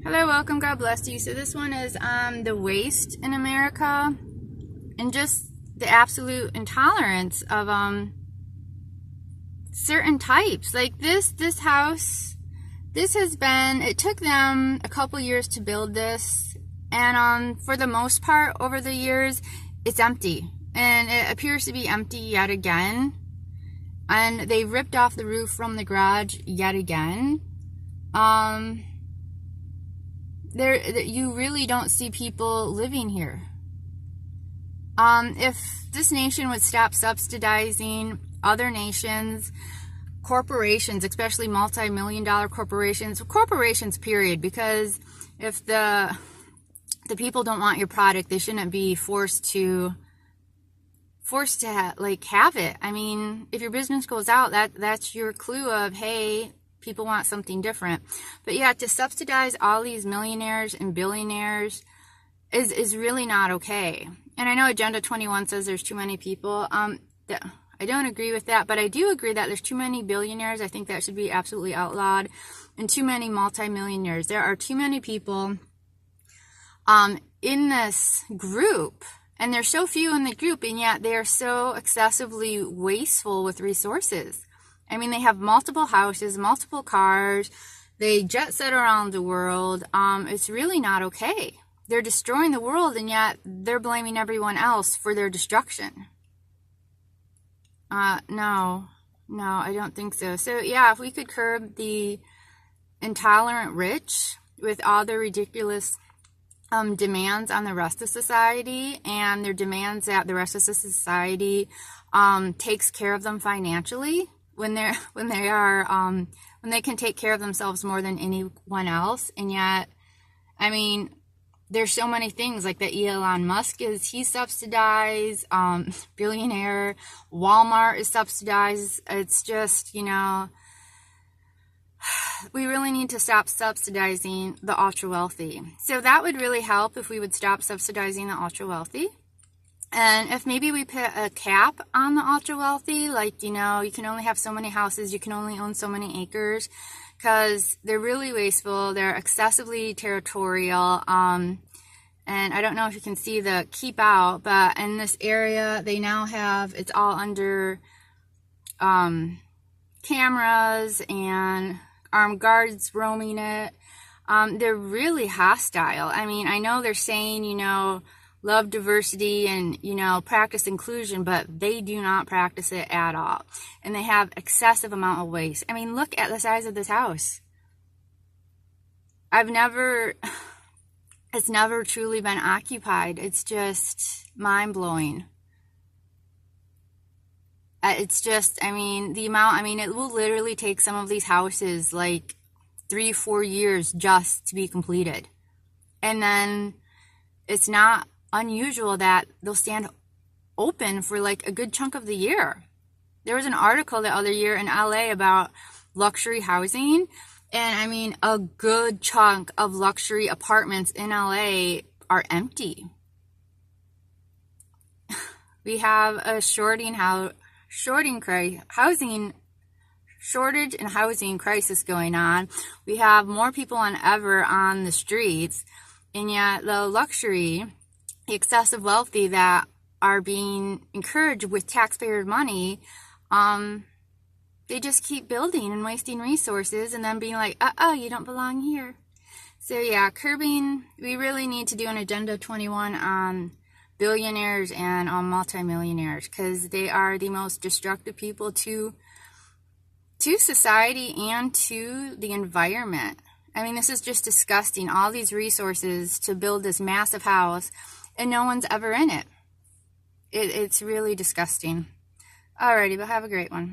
Hello, welcome, God bless you. So this one is the waste in America and just the absolute intolerance of certain types. Like this house, it took them a couple years to build this, and for the most part over the years it's empty, and it appears to be empty yet again, and they ripped off the roof from the garage yet again. You really don't see people living here. If this nation would stop subsidizing other nations, corporations, especially multi-million-dollar corporations period, because if the people don't want your product, they shouldn't be forced to have it. I mean, if your business goes out, that's your clue of, hey, people want something different. But yeah, to subsidize all these millionaires and billionaires is really not okay. And I know Agenda 21 says there's too many people. I don't agree with that, but I do agree that there's too many billionaires. I think that should be absolutely outlawed. And too many multimillionaires. There are too many people in this group, and there's so few in the group, and yet they are so excessively wasteful with resources. I mean, they have multiple houses, multiple cars, they jet set around the world. It's really not okay. They're destroying the world, and yet they're blaming everyone else for their destruction. No, I don't think so. So yeah, if we could curb the intolerant rich with all their ridiculous demands on the rest of society, and their demands that the rest of society takes care of them financially, when they can take care of themselves more than anyone else. And yet, I mean, there's so many things like that. Elon Musk he's subsidized, billionaire. Walmart is subsidized. It's just, we really need to stop subsidizing the ultra wealthy. So that would really help if we would stop subsidizing the ultra wealthy. And if maybe we put a cap on the ultra wealthy, like, you can only have so many houses, you can only own so many acres, because they're really wasteful, they're excessively territorial, and I don't know if you can see the keep out, but in this area, they now have, it's all under cameras and armed guards roaming it. They're really hostile. I mean, I know they're saying, love diversity and, practice inclusion, but they do not practice it at all. And they have excessive amount of waste. I mean, look at the size of this house. It's never truly been occupied. It's just mind-blowing. It's just, the amount, it will literally take some of these houses like 3-4 years just to be completed. And then it's not unusual that they'll stand open for like a good chunk of the year. There was an article the other year in LA about luxury housing, and a good chunk of luxury apartments in LA are empty. We have a shortage and housing crisis going on. We have more people than ever on the streets, and yet the excessive wealthy that are being encouraged with taxpayer money, they just keep building and wasting resources and then being like, you don't belong here. So yeah, we really need to do an Agenda 21 on billionaires and on multimillionaires, because they are the most destructive people to society and to the environment. This is just disgusting. All these resources to build this massive house, and no one's ever in it. It's really disgusting. Alrighty, but have a great one.